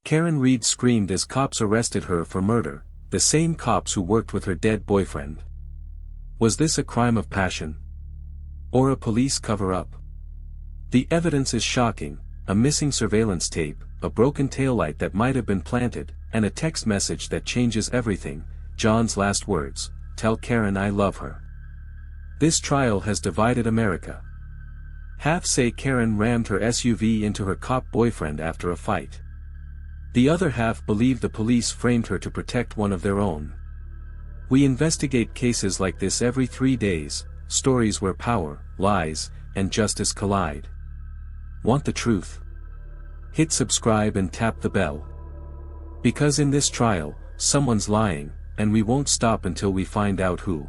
Karen Reed screamed as cops arrested her for murder, the same cops who worked with her dead boyfriend. Was this a crime of passion? Or a police cover-up? The evidence is shocking: a missing surveillance tape, a broken taillight that might have been planted, and a text message that changes everything. John's last words: "Tell Karen I love her." This trial has divided America. Half say Karen rammed her SUV into her cop boyfriend after a fight. The other half believe the police framed her to protect one of their own. We investigate cases like this every 3 days, stories where power, lies, and justice collide. Want the truth? Hit subscribe and tap the bell. Because in this trial, someone's lying, and we won't stop until we find out who.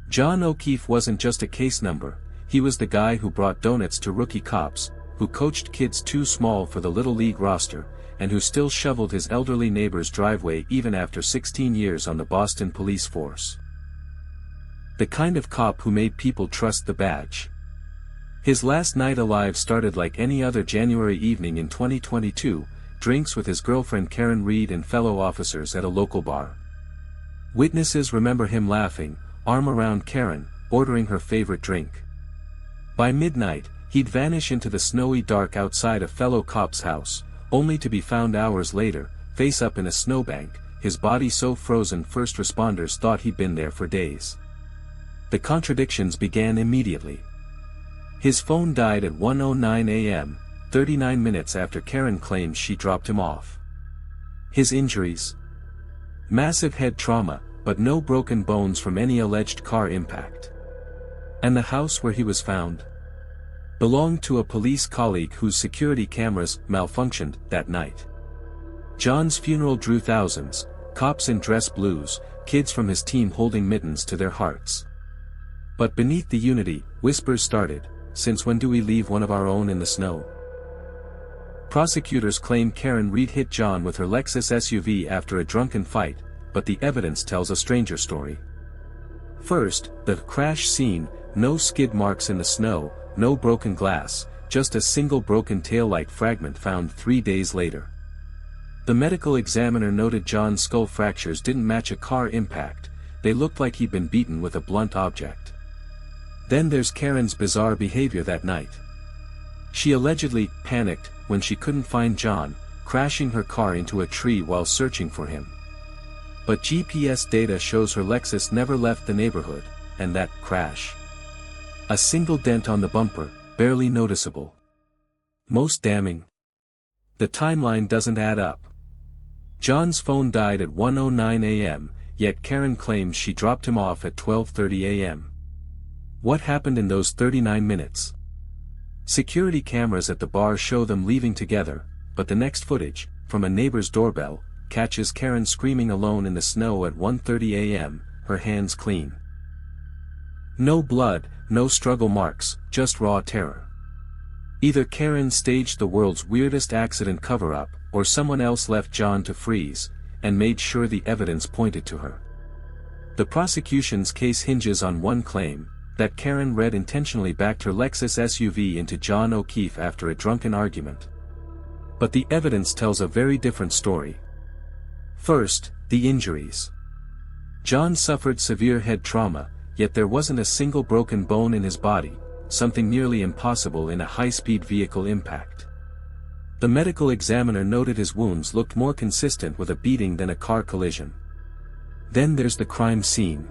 John O'Keefe wasn't just a case number, he was the guy who brought donuts to rookie cops, who coached kids too small for the Little League roster, and who still shoveled his elderly neighbor's driveway even after 16 years on the Boston police force. The kind of cop who made people trust the badge. His last night alive started like any other January evening in 2022, drinks with his girlfriend Karen Reed and fellow officers at a local bar. Witnesses remember him laughing, arm around Karen, ordering her favorite drink. By midnight, he'd vanish into the snowy dark outside a fellow cop's house, only to be found hours later, face up in a snowbank, his body so frozen first responders thought he'd been there for days. The contradictions began immediately. His phone died at 1:09 a.m., 39 minutes after Karen claimed she dropped him off. His injuries? Massive head trauma, but no broken bones from any alleged car impact. And the house where he was found belonged to a police colleague whose security cameras malfunctioned that night. John's funeral drew thousands, cops in dress blues, kids from his team holding mittens to their hearts. But beneath the unity, whispers started: since when do we leave one of our own in the snow? Prosecutors claim Karen Reed hit John with her Lexus SUV after a drunken fight, but the evidence tells a stranger story. First, the crash scene: no skid marks in the snow, no broken glass, just a single broken taillight fragment found 3 days later. The medical examiner noted John's skull fractures didn't match a car impact, they looked like he'd been beaten with a blunt object. Then there's Karen's bizarre behavior that night. She allegedly panicked when she couldn't find John, crashing her car into a tree while searching for him. But GPS data shows her Lexus never left the neighborhood, and that crash. A single dent on the bumper, barely noticeable. Most damning. The timeline doesn't add up. John's phone died at 1:09 a.m., yet Karen claims she dropped him off at 12:30 a.m. What happened in those 39 minutes? Security cameras at the bar show them leaving together, but the next footage, from a neighbor's doorbell, catches Karen screaming alone in the snow at 1:30 a.m., her hands clean. No blood, no struggle marks, just raw terror. Either Karen staged the world's weirdest accident cover-up, or someone else left John to freeze, and made sure the evidence pointed to her. The prosecution's case hinges on one claim, that Karen Reed intentionally backed her Lexus SUV into John O'Keefe after a drunken argument. But the evidence tells a very different story. First, the injuries. John suffered severe head trauma, yet there wasn't a single broken bone in his body, something nearly impossible in a high-speed vehicle impact. The medical examiner noted his wounds looked more consistent with a beating than a car collision. Then there's the crime scene.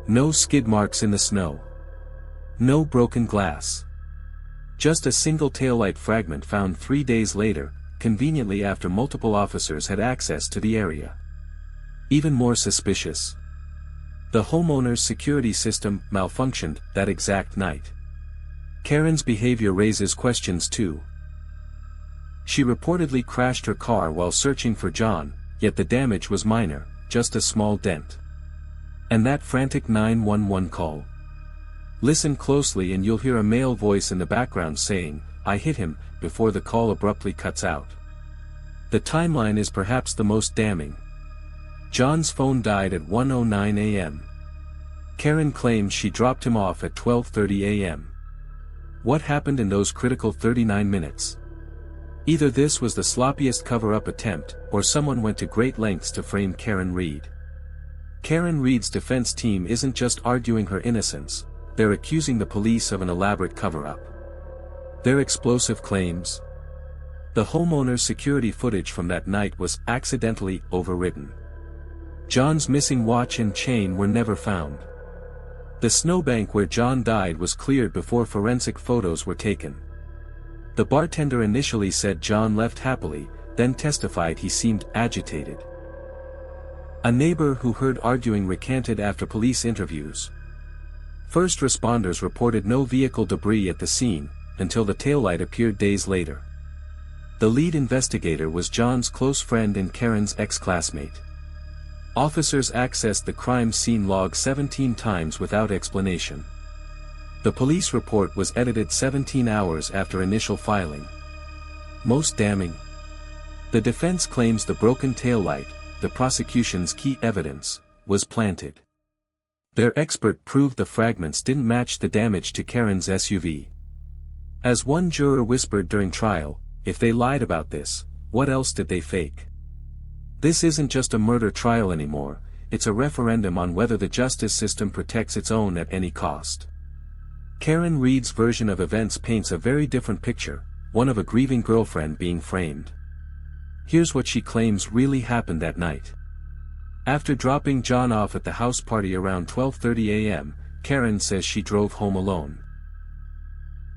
No skid marks in the snow. No broken glass. Just a single taillight fragment found 3 days later, conveniently after multiple officers had access to the area. Even more suspicious. The homeowner's security system malfunctioned that exact night. Karen's behavior raises questions too. She reportedly crashed her car while searching for John, yet the damage was minor, just a small dent. And that frantic 911 call. Listen closely and you'll hear a male voice in the background saying, "I hit him," before the call abruptly cuts out. The timeline is perhaps the most damning. John's phone died at 1:09 a.m., Karen claims she dropped him off at 12:30 a.m. What happened in those critical 39 minutes? Either this was the sloppiest cover-up attempt, or someone went to great lengths to frame Karen Reed. Karen Reed's defense team isn't just arguing her innocence, they're accusing the police of an elaborate cover-up. Their explosive claims? The homeowner's security footage from that night was accidentally overwritten. John's missing watch and chain were never found. The snowbank where John died was cleared before forensic photos were taken. The bartender initially said John left happily, then testified he seemed agitated. A neighbor who heard arguing recanted after police interviews. First responders reported no vehicle debris at the scene, until the taillight appeared days later. The lead investigator was John's close friend and Karen's ex-classmate. Officers accessed the crime scene log 17 times without explanation. The police report was edited 17 hours after initial filing. Most damning. The defense claims the broken taillight, the prosecution's key evidence, was planted. Their expert proved the fragments didn't match the damage to Karen's SUV. As one juror whispered during trial, if they lied about this, what else did they fake? This isn't just a murder trial anymore, it's a referendum on whether the justice system protects its own at any cost. Karen Reed's version of events paints a very different picture, one of a grieving girlfriend being framed. Here's what she claims really happened that night. After dropping John off at the house party around 12:30 a.m., Karen says she drove home alone.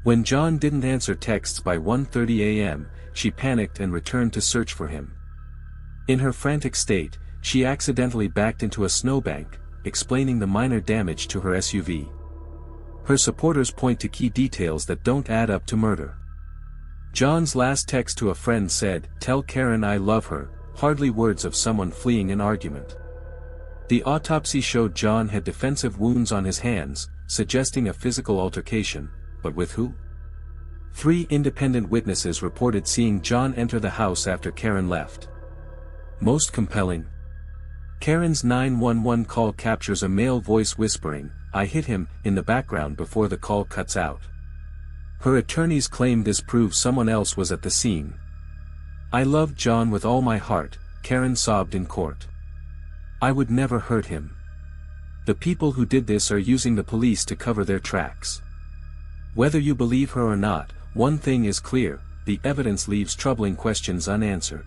When John didn't answer texts by 1:30 a.m., she panicked and returned to search for him. In her frantic state, she accidentally backed into a snowbank, explaining the minor damage to her SUV. Her supporters point to key details that don't add up to murder. John's last text to a friend said, "Tell Karen I love her," hardly words of someone fleeing an argument. The autopsy showed John had defensive wounds on his hands, suggesting a physical altercation, but with who? 3 independent witnesses reported seeing John enter the house after Karen left. Most compelling. Karen's 911 call captures a male voice whispering, "I hit him," in the background before the call cuts out. Her attorneys claim this proves someone else was at the scene. "I loved John with all my heart," Karen sobbed in court. "I would never hurt him. The people who did this are using the police to cover their tracks." Whether you believe her or not, one thing is clear, the evidence leaves troubling questions unanswered.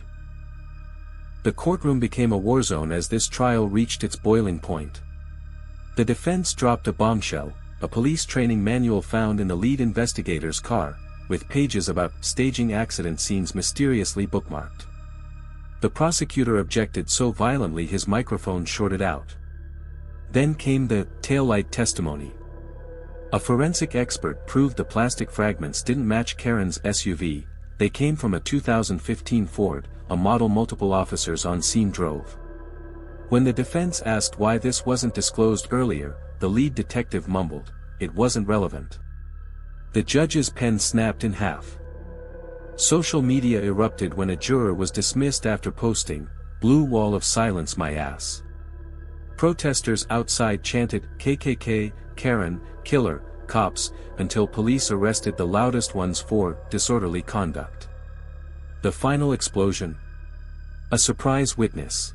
The courtroom became a war zone as this trial reached its boiling point. The defense dropped a bombshell, a police training manual found in the lead investigator's car, with pages about staging accident scenes mysteriously bookmarked. The prosecutor objected so violently his microphone shorted out. Then came the taillight testimony. A forensic expert proved the plastic fragments didn't match Karen's SUV, they came from a 2015 Ford, a model multiple officers on scene drove. When the defense asked why this wasn't disclosed earlier, the lead detective mumbled, "It wasn't relevant." The judge's pen snapped in half. Social media erupted when a juror was dismissed after posting, "Blue wall of silence my ass." Protesters outside chanted, "KKK, Karen, killer, cops," until police arrested the loudest ones for disorderly conduct. The final explosion? A surprise witness.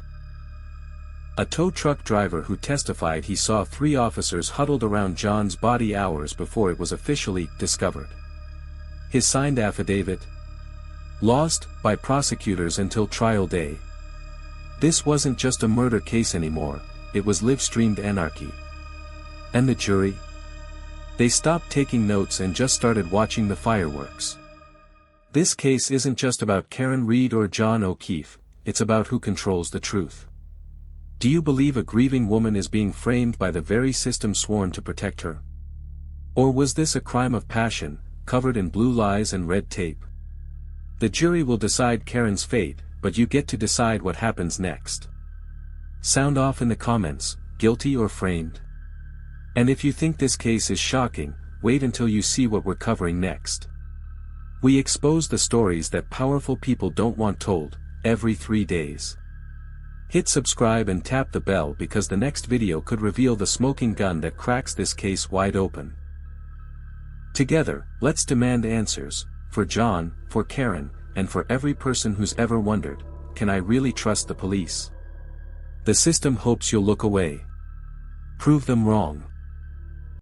A tow truck driver who testified he saw 3 officers huddled around John's body hours before it was officially discovered. His signed affidavit? Lost by prosecutors until trial day. This wasn't just a murder case anymore, it was live-streamed anarchy. And the jury? They stopped taking notes and just started watching the fireworks. This case isn't just about Karen Reed or John O'Keefe, it's about who controls the truth. Do you believe a grieving woman is being framed by the very system sworn to protect her? Or was this a crime of passion, covered in blue lies and red tape? The jury will decide Karen's fate, but you get to decide what happens next. Sound off in the comments, guilty or framed? And if you think this case is shocking, wait until you see what we're covering next. We expose the stories that powerful people don't want told, every 3 days. Hit subscribe and tap the bell because the next video could reveal the smoking gun that cracks this case wide open. Together, let's demand answers, for John, for Karen, and for every person who's ever wondered, can I really trust the police? The system hopes you'll look away. Prove them wrong.